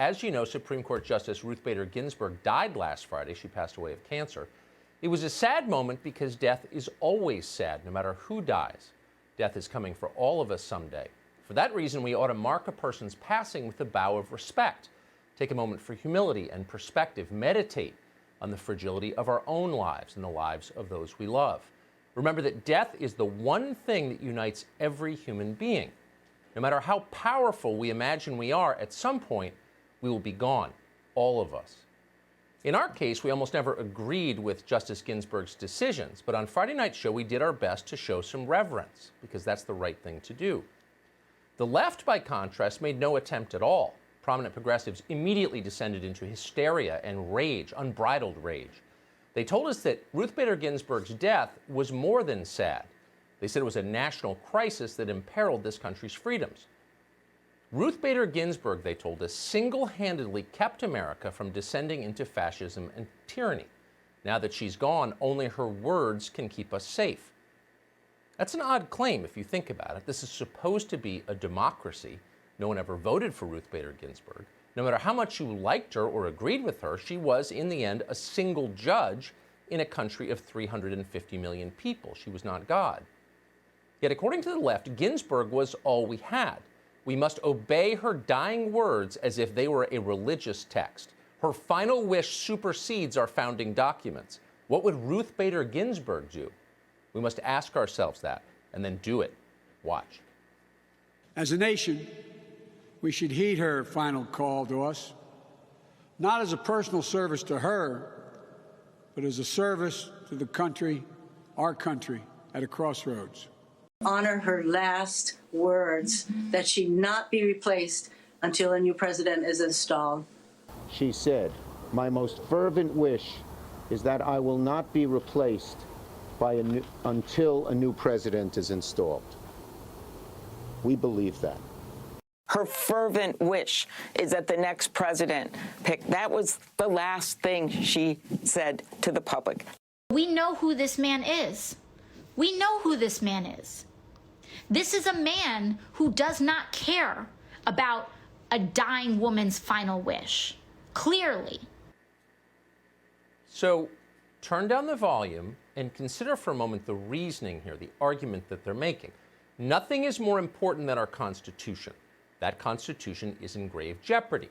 As you know, Supreme Court Justice Ruth Bader Ginsburg died last Friday. She passed away of cancer. It was a sad moment because death is always sad, no matter who dies. Death is coming for all of us someday. For that reason, we ought to mark a person's passing with a bow of respect. Take a moment for humility and perspective. Meditate on the fragility of our own lives and the lives of those we love. Remember that death is the one thing that unites every human being. No matter how powerful we imagine we are, at some point, we will be gone, all of us. In our case, we almost never agreed with Justice Ginsburg's decisions, but on Friday night's show, we did our best to show some reverence, because that's the right thing to do. The left, by contrast, made no attempt at all. Prominent progressives immediately descended into hysteria and rage, unbridled rage. They told us that Ruth Bader Ginsburg's death was more than sad. They said it was a national crisis that imperiled this country's freedoms. Ruth Bader Ginsburg, they told us, single-handedly kept America from descending into fascism and tyranny. Now that she's gone, only her words can keep us safe. That's an odd claim if you think about it. This is supposed to be a democracy. No one ever voted for Ruth Bader Ginsburg. No matter how much you liked her or agreed with her, she was, in the end, a single judge in a country of 350 million people. She was not God. Yet, according to the left, Ginsburg was all we had. We must obey her dying words as if they were a religious text. Her final wish supersedes our founding documents. What would Ruth Bader Ginsburg do? We must ask ourselves that and then do it. Watch. As a nation, we should heed her final call to us, not as a personal service to her, but as a service to the country, our country, at a crossroads. Honor her last words that she not be replaced until a new president is installed. She said, "My most fervent wish is that I will not be replaced until a new president is installed." We believe that. Her fervent wish is that the next president pick. That was the last thing she said to the public. We know who this man is. We know who this man is. This is a man who does not care about a dying woman's final wish, clearly. So turn down the volume and consider for a moment the reasoning here, the argument that they're making. Nothing is more important than our Constitution. That Constitution is in grave jeopardy.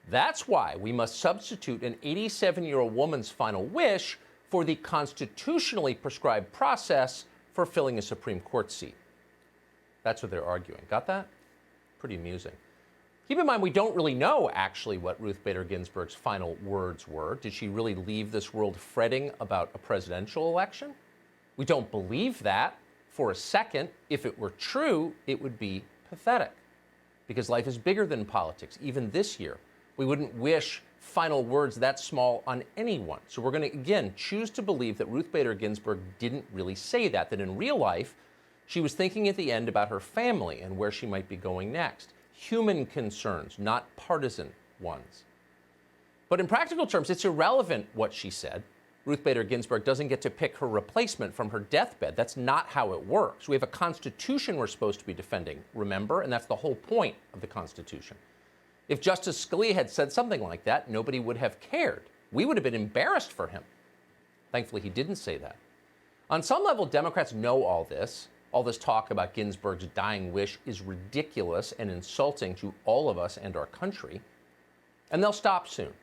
That's why we must substitute an 87-year-old woman's final wish for the constitutionally prescribed process for filling a Supreme Court seat. That's what they're arguing. Got that? Pretty amusing. Keep in mind, we don't really know actually what Ruth Bader Ginsburg's final words were. Did she really leave this world fretting about a presidential election? We don't believe that for a second. If it were true, it would be pathetic, because life is bigger than politics. Even this year, we wouldn't wish final words that small on anyone. So we're going to, again, choose to believe that Ruth Bader Ginsburg didn't really say that in real life, she was thinking at the end about her family and where she might be going next. Human concerns, not partisan ones. But in practical terms, it's irrelevant what she said. Ruth Bader Ginsburg doesn't get to pick her replacement from her deathbed. That's not how it works. We have a Constitution we're supposed to be defending, remember? And that's the whole point of the Constitution. If Justice Scalia had said something like that, nobody would have cared. We would have been embarrassed for him. Thankfully, he didn't say that. On some level, Democrats know all this. All this talk about Ginsburg's dying wish is ridiculous and insulting to all of us and our country. And they'll stop soon.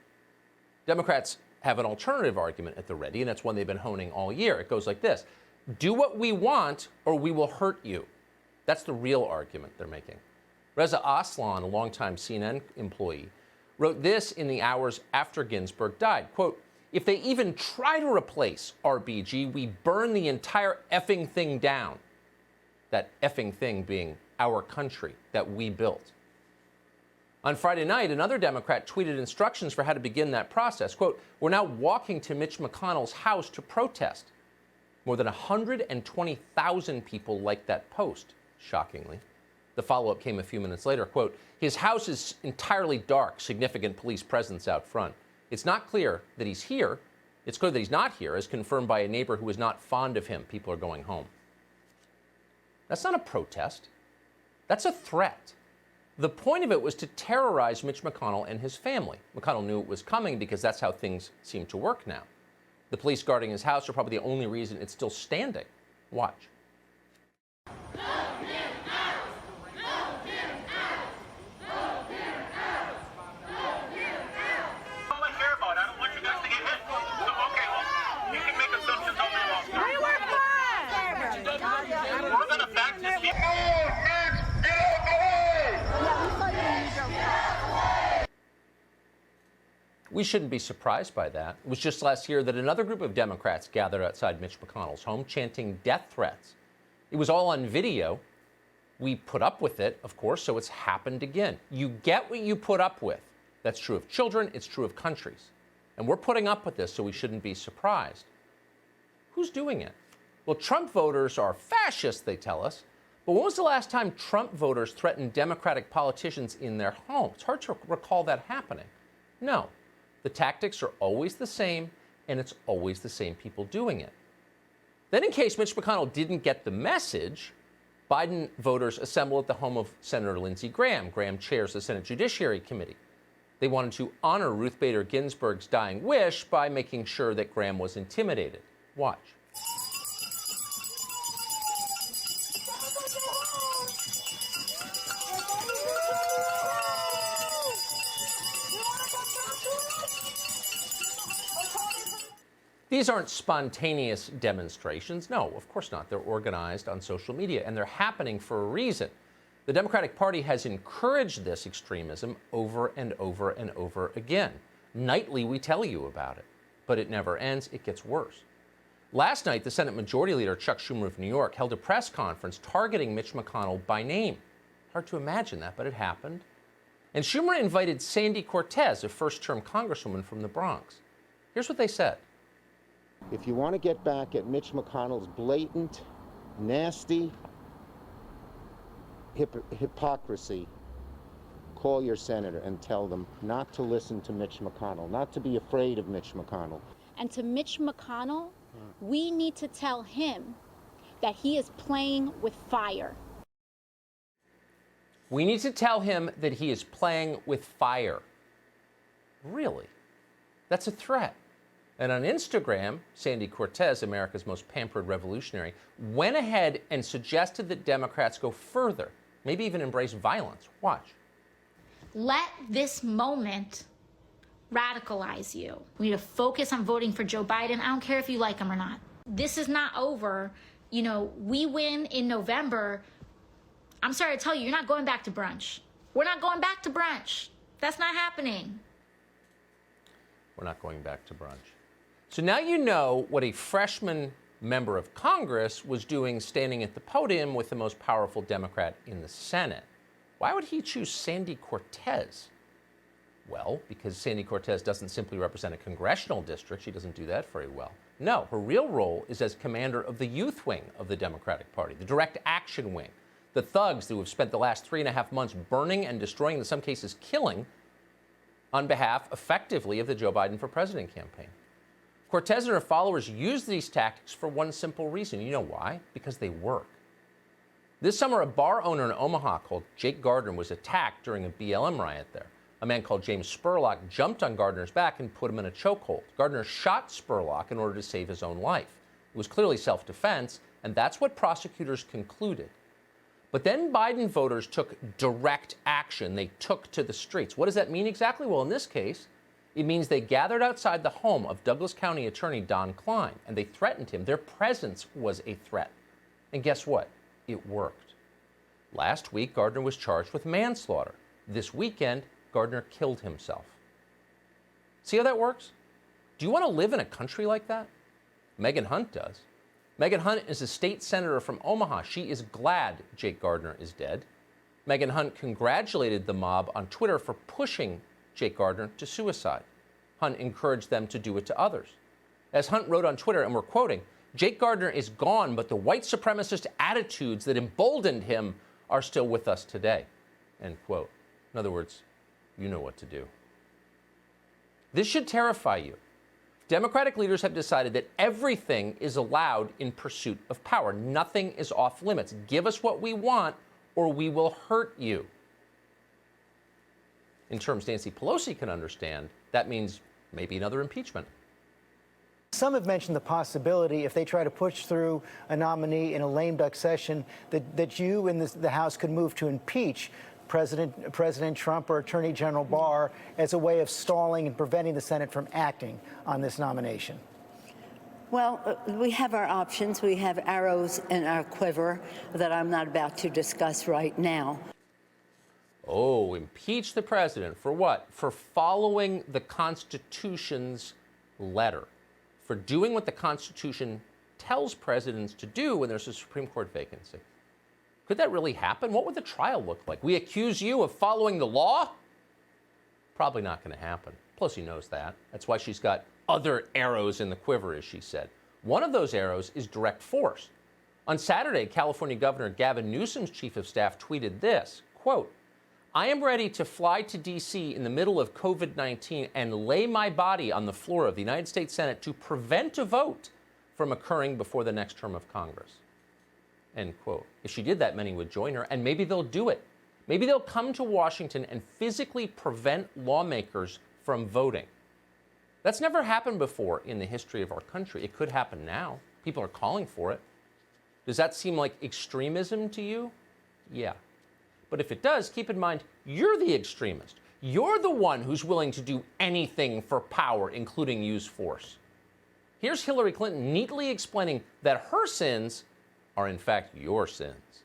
Democrats have an alternative argument at the ready, and that's one they've been honing all year. It goes like this: do what we want or we will hurt you. That's the real argument they're making. Reza Aslan, a longtime CNN employee, wrote this in the hours after Ginsburg died. Quote, "If they even try to replace RBG, we burn the entire effing thing down." That effing thing being our country that we built. On Friday night, another Democrat tweeted instructions for how to begin that process. Quote, "We're now walking to Mitch McConnell's house to protest." More than 120,000 people liked that post, shockingly. The follow-up came a few minutes later. Quote, "His house is entirely dark, significant police presence out front. It's not clear that he's here. It's clear that he's not here, as confirmed by a neighbor who is not fond of him. People are going home." That's not a protest. That's a threat. The point of it was to terrorize Mitch McConnell and his family. McConnell knew it was coming because that's how things seem to work now. The police guarding his house are probably the only reason it's still standing. Watch. We shouldn't be surprised by that. It was just last year that another group of Democrats gathered outside Mitch McConnell's home chanting death threats. It was all on video. We put up with it, of course, so it's happened again. You get what you put up with. That's true of children, it's true of countries. And we're putting up with this, so we shouldn't be surprised. Who's doing it? Well, Trump voters are fascists, they tell us. But when was the last time Trump voters threatened Democratic politicians in their home? It's hard to recall that happening. No. The tactics are always the same, and it's always the same people doing it. Then, in case Mitch McConnell didn't get the message, Biden voters assembled at the home of Senator Lindsey Graham. Graham chairs the Senate Judiciary Committee. They wanted to honor Ruth Bader Ginsburg's dying wish by making sure that Graham was intimidated. Watch. These aren't spontaneous demonstrations. No, of course not. They're organized on social media, and they're happening for a reason. The Democratic Party has encouraged this extremism over and over and over again. Nightly, we tell you about it, but it never ends. It gets worse. Last night, the Senate Majority Leader, Chuck Schumer of New York, held a press conference targeting Mitch McConnell by name. Hard to imagine that, but it happened. And Schumer invited Sandy Cortez, a first-term congresswoman from the Bronx. Here's what they said. If you want to get back at Mitch McConnell's blatant, nasty hypocrisy, call your senator and tell them not to listen to Mitch McConnell, not to be afraid of Mitch McConnell. And to Mitch McConnell, we need to tell him that he is playing with fire. We need to tell him that he is playing with fire. Really? That's a threat. And on Instagram, Sandy Cortez, America's most pampered revolutionary, went ahead and suggested that Democrats go further, maybe even embrace violence. Watch. Let this moment radicalize you. We need to focus on voting for Joe Biden. I don't care if you like him or not. This is not over. You know, we win in November. I'm sorry to tell you, you're not going back to brunch. We're not going back to brunch. That's not happening. We're not going back to brunch. So now you know what a freshman member of Congress was doing standing at the podium with the most powerful Democrat in the Senate. Why would he choose Sandy Cortez? Well, because Sandy Cortez doesn't simply represent a congressional district. She doesn't do that very well. No, her real role is as commander of the youth wing of the Democratic Party, the direct action wing, the thugs who have spent the last 3.5 months burning and destroying, in some cases killing, on behalf, effectively, of the Joe Biden for President campaign. Cortez and her followers use these tactics for one simple reason. You know why? Because they work. This summer, a bar owner in Omaha called Jake Gardner was attacked during a BLM riot there. A man called James Spurlock jumped on Gardner's back and put him in a chokehold. Gardner shot Spurlock in order to save his own life. It was clearly self-defense, and that's what prosecutors concluded. But then Biden voters took direct action. They took to the streets. What does that mean exactly? Well, in this case, it means they gathered outside the home of Douglas County Attorney Don Klein, and they threatened him. Their presence was a threat. And guess what? It worked. Last week, Gardner was charged with manslaughter. This weekend, Gardner killed himself. See how that works? Do you want to live in a country like that? Megan Hunt does. Megan Hunt is a state senator from Omaha. She is glad Jake Gardner is dead. Megan Hunt congratulated the mob on Twitter for pushing Jake Gardner to suicide. Hunt encouraged them to do it to others. As Hunt wrote on Twitter, and we're quoting, Jake Gardner is gone, but the white supremacist attitudes that emboldened him are still with us today, end quote. In other words, you know what to do. This should terrify you. Democratic leaders have decided that everything is allowed in pursuit of power. Nothing is off limits. Give us what we want, or we will hurt you. In terms Nancy Pelosi can understand, that means maybe another impeachment. Some have mentioned the possibility, if they try to push through a nominee in a lame duck session, that you and the House could move to impeach President Trump or Attorney General Barr as a way of stalling and preventing the Senate from acting on this nomination. Well, we have our options. We have arrows in our quiver that I'm not about to discuss right now. Oh, impeach the president for what? For following the Constitution's letter, for doing what the Constitution tells presidents to do when there's a Supreme Court vacancy. Could that really happen? What would the trial look like? We accuse you of following the law? Probably not going to happen. Pelosi knows that. That's why she's got other arrows in the quiver, as she said. One of those arrows is direct force. On Saturday, California Governor Gavin Newsom's chief of staff tweeted this, quote, "I am ready to fly to D.C. in the middle of COVID-19 and lay my body on the floor of the United States Senate to prevent a vote from occurring before the next term of Congress." End quote. If she did that, many would join her, and maybe they'll do it. Maybe they'll come to Washington and physically prevent lawmakers from voting. That's never happened before in the history of our country. It could happen now. People are calling for it. Does that seem like extremism to you? Yeah. But if it does, keep in mind, you're the extremist. You're the one who's willing to do anything for power, including use force. Here's Hillary Clinton neatly explaining that her sins are in fact your sins.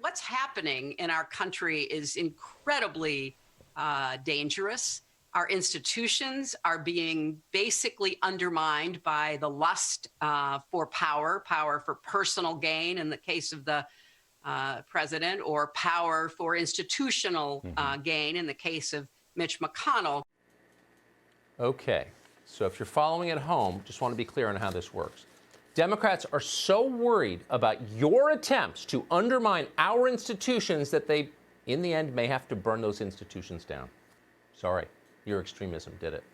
What's happening in our country is incredibly dangerous. Our institutions are being basically undermined by the lust for power for personal gain in the case of the president, or power for institutional gain in the case of Mitch McConnell. Okay, so if you're following at home, just want to be clear on how this works. Democrats are so worried about your attempts to undermine our institutions that they, in the end, may have to burn those institutions down. Sorry, your extremism did it.